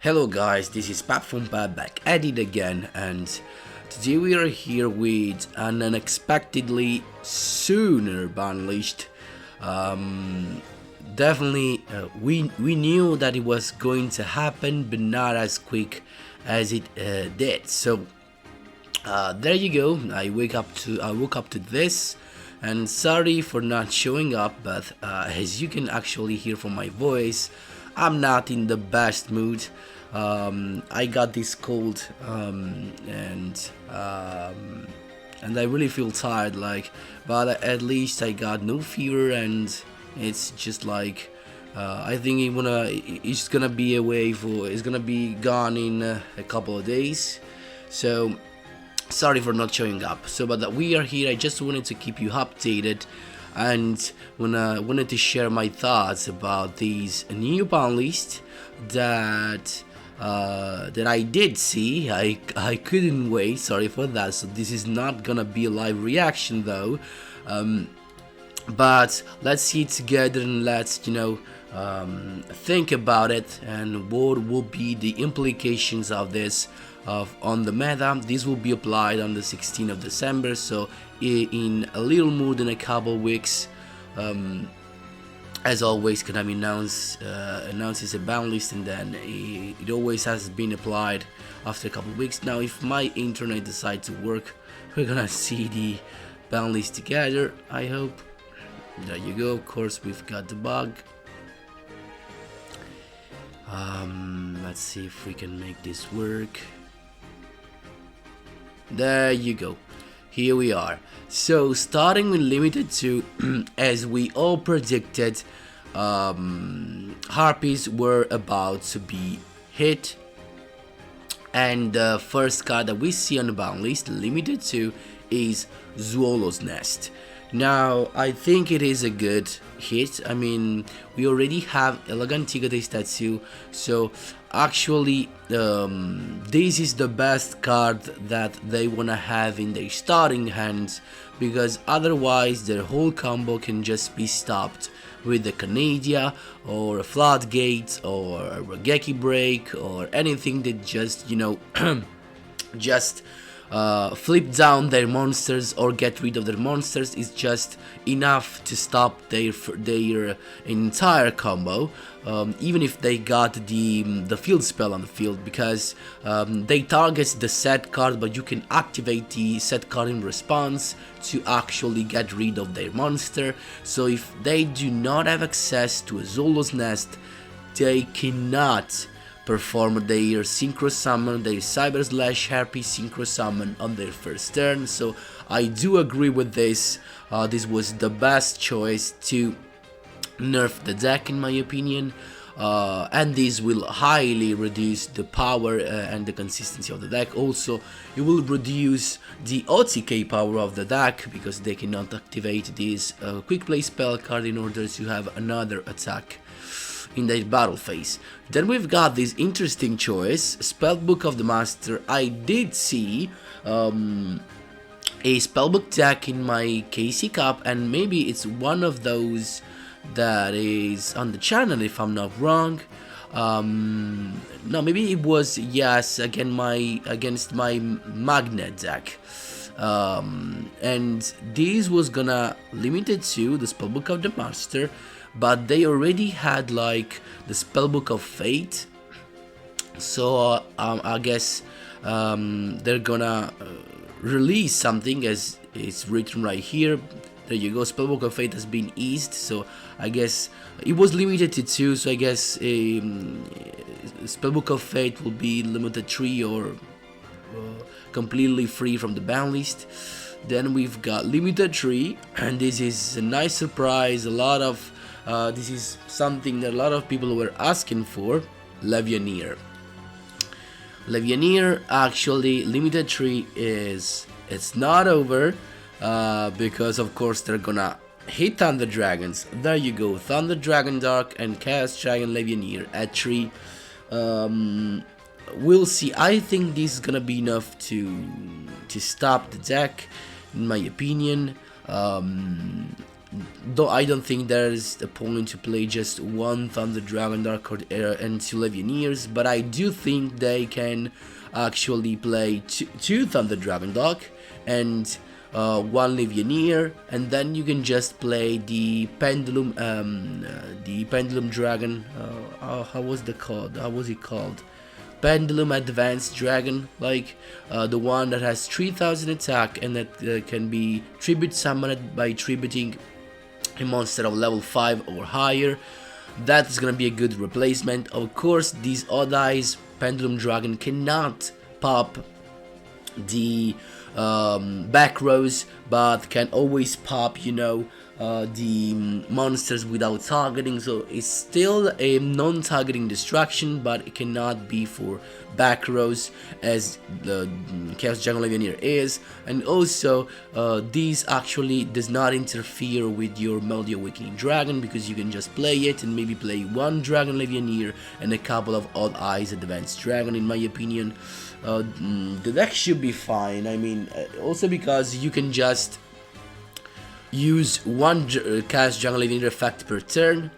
Hello guys, this is Pat from Pat back at it again, and today we are here with an unexpectedly sooner BANLIST. Definitely, we knew that it was going to happen, but not as quick as it did. So there you go. I woke up to this, and sorry for not showing up, but as you can actually hear from my voice, I'm not in the best mood. I got this cold, and I really feel tired. But at least I got no fever, and it's just like I think it's gonna be away for. It's gonna be gone in a couple of days. So sorry for not showing up. But we are here. I just wanted to keep you updated, and wanted to share my thoughts about these new ban list that I did see. I couldn't wait. Sorry for that. So this is not gonna be a live reaction though. But let's see it together and let's think about it and what will be the implications of this on the meta. This will be applied on the 16th of December, so in a little more than a couple weeks. As always, Konami announces a ban list, and then it always has been applied after a couple of weeks. Now, if my internet decides to work, we're gonna see the ban list together, I hope. There you go. Of course, we've got the bug. Let's see if we can make this work. There you go. Here we are. So starting with limited 2, as we all predicted, Harpies were about to be hit, and the first card that we see on the ban list, limited 2, is Zuolo's Nest. Now, I think it is a good hit. I mean, we already have Elegant Tigate's Tattoo, so actually this is the best card that they wanna have in their starting hands, because otherwise their whole combo can just be stopped with the Canadia or a Floodgate or a Rageki Break or anything that just just flip down their monsters or get rid of their monsters is just enough to stop their entire combo, even if they got the field spell on the field, because they target the set card, but you can activate the set card in response to actually get rid of their monster. So if they do not have access to a Zuolo's Nest, they cannot perform their Synchro Summon, their Cyber Slash Harpy Synchro Summon on their first turn. So I do agree with this. This was the best choice to nerf the deck, in my opinion. And this will highly reduce the power and the consistency of the deck. Also, it will reduce the OTK power of the deck, because they cannot activate this quick play spell card in order to have another attack in the battle phase. Then we've got this interesting choice, Spellbook of the Master. I did see a Spellbook deck in my KC Cup, and maybe it's one of those that is on the channel, if I'm not wrong. No, maybe it was, yes, against my Magnet deck. And this was gonna limited to the Spellbook of the Master, but they already had like the Spellbook of Fate, so I guess they're gonna release something, as it's written right here. There you go, Spellbook of Fate has been eased, so I guess it was limited to 2, so I guess Spellbook of Fate will be limited 3 or completely free from the ban list. Then we've got limited 3, and this is a nice surprise. This is something that a lot of people were asking for, Levianeer. Levianeer, actually, limited 3 it's not over, because of course they're gonna hit Thunder Dragons. There you go, Thunder Dragon Dark and Chaos Dragon Levianeer at 3. We'll see. I think this is gonna be enough to stop the deck, in my opinion. though I don't think there's a point to play just one Thunder Dragon, Dark Lord and 2 Legionnaires, but I do think they can actually play two Thunder Dragon Dock and 1 Legionnaire, and then you can just play the Pendulum Dragon. How was it called? Pendulum Advanced Dragon, like the one that has 3000 attack and that can be tribute summoned by tributing a monster of level 5 or higher. That is gonna be a good replacement. Of course, these Odd Eyes Pendulum Dragon cannot pop the back rows, but can always pop, you know, the monsters without targeting, so it's still a non-targeting distraction, but it cannot be for back rows as the Chaos Jungle Legionnaire is. And also this actually does not interfere with your Melody Awakening Dragon, because you can just play it and maybe play 1 Dragon Legionnaire and a couple of Odd Eyes Advanced Dragon. In my opinion, the deck should be fine. I mean, also because you can just use 1 Chaos Jungle Legionnaire effect per turn,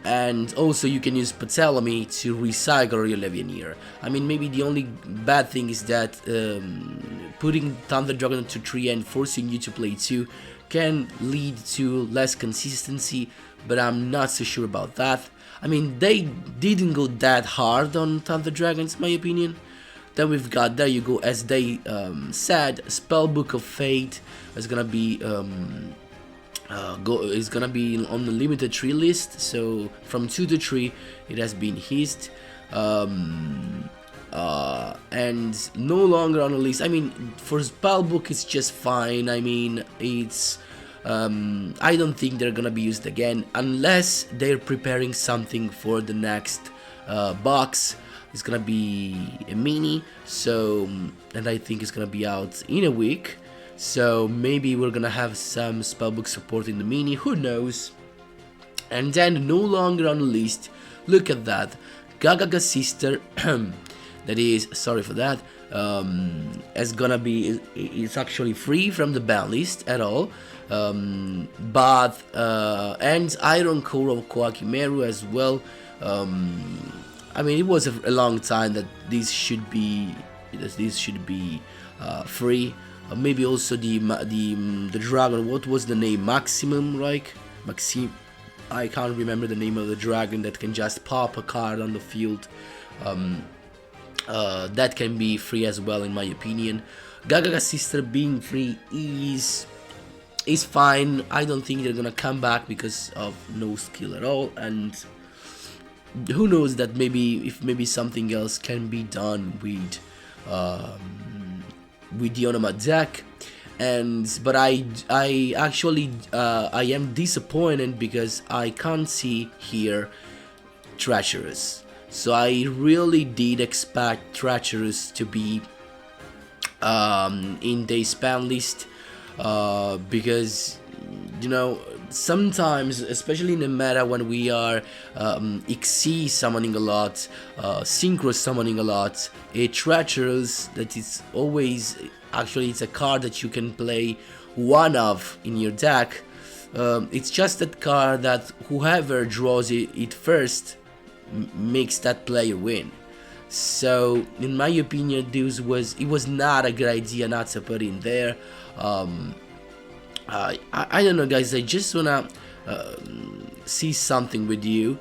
and also you can use Ptolemy to recycle your Legionnaire. I mean, maybe the only bad thing is that putting Thunder Dragon to 3 and forcing you to play 2 can lead to less consistency, but I'm not so sure about that. I mean, they didn't go that hard on Thunder Dragons, in my opinion. Then we've got, there you go, as they said, Spellbook of Fate is gonna be is gonna be on the limited 3 list. So from 2 to 3 it has been hissed, and no longer on the list. I mean, for Spellbook it's just fine. I mean, it's I don't think they're gonna be used again unless they're preparing something for the next box. It's gonna be a mini, so, and I think it's gonna be out in a week, so maybe we're gonna have some Spellbook support in the mini, who knows. And then no longer on the list, look at that, Gagaga Sister, that is, sorry for that, is gonna be, it's actually free from the ban list at all, but, and Iron Core of Koakimeru as well. I mean, it was a long time that this should be free. Maybe also the dragon. What was the name? Maximum, right? Maxim. I can't remember the name of the dragon that can just pop a card on the field. That can be free as well, in my opinion. Gagaga Sister being free is fine. I don't think they're gonna come back because of no skill at all, and who knows that maybe something else can be done with the Onoma deck. But I actually I am disappointed because I can't see here Treacherous. So I really did expect Treacherous to be in the spam list, because, you know, sometimes, especially in the meta when we are XC summoning a lot, Synchro summoning a lot, a Treacherous that is always, actually it's a card that you can play 1 of in your deck. It's just that card that whoever draws it first makes that player win. So in my opinion, it was not a good idea not to put in there. I don't know, guys. I just wanna see something with you.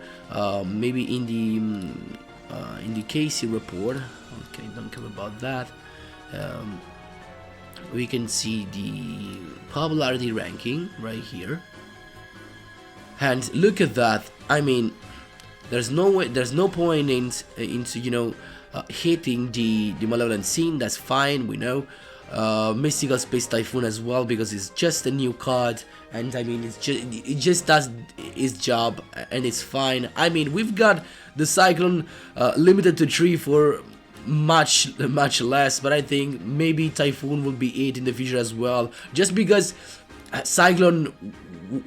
Maybe in the KC report. Okay, don't care about that. We can see the popularity ranking right here, and look at that. I mean, there's no point into you know hitting the Malevolent Scene. That's fine, we know. Mystical Space Typhoon as well, because it's just a new card, and I mean it just does its job, and it's fine. I mean, we've got the Cyclone limited to 3 for much less, but I think maybe Typhoon will be 8 in the future as well, just because Cyclone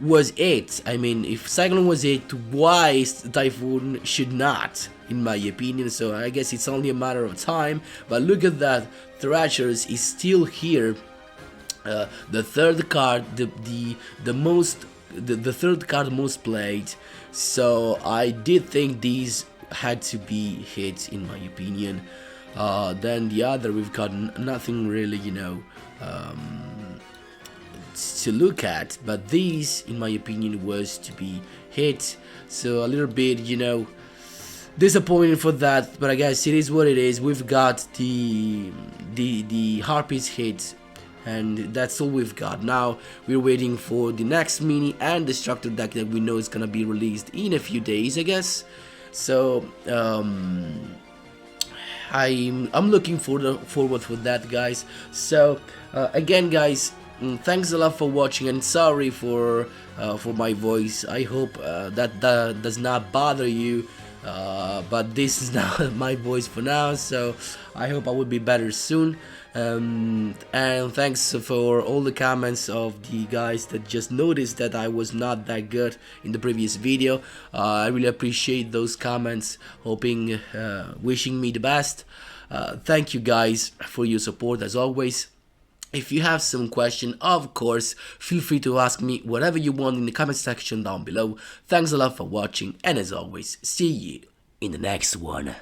was 8. I mean, if Cyclone was 8, why Typhoon should not, in my opinion? So I guess it's only a matter of time. But look at that, Thrashers is still here. The third card, the most the third card most played, so I did think these had to be hit in my opinion. Then the other, we've got nothing really, you know, to look at, but these in my opinion was to be hit, so a little bit, you know, disappointing for that, but I guess it is what it is. We've got the Harpies hit, and that's all we've got. Now we're waiting for the next mini and destructor deck that we know is gonna be released in a few days, I guess. So I'm looking forward for that, guys. So again, guys, thanks a lot for watching, and sorry for my voice. I hope that does not bother you. But this is now my voice for now, so I hope I will be better soon. And thanks for all the comments of the guys that just noticed that I was not that good in the previous video. I really appreciate those comments, hoping, wishing me the best. Thank you guys for your support as always. If you have some question, of course, feel free to ask me whatever you want in the comment section down below. Thanks a lot for watching, and as always, see you in the next one.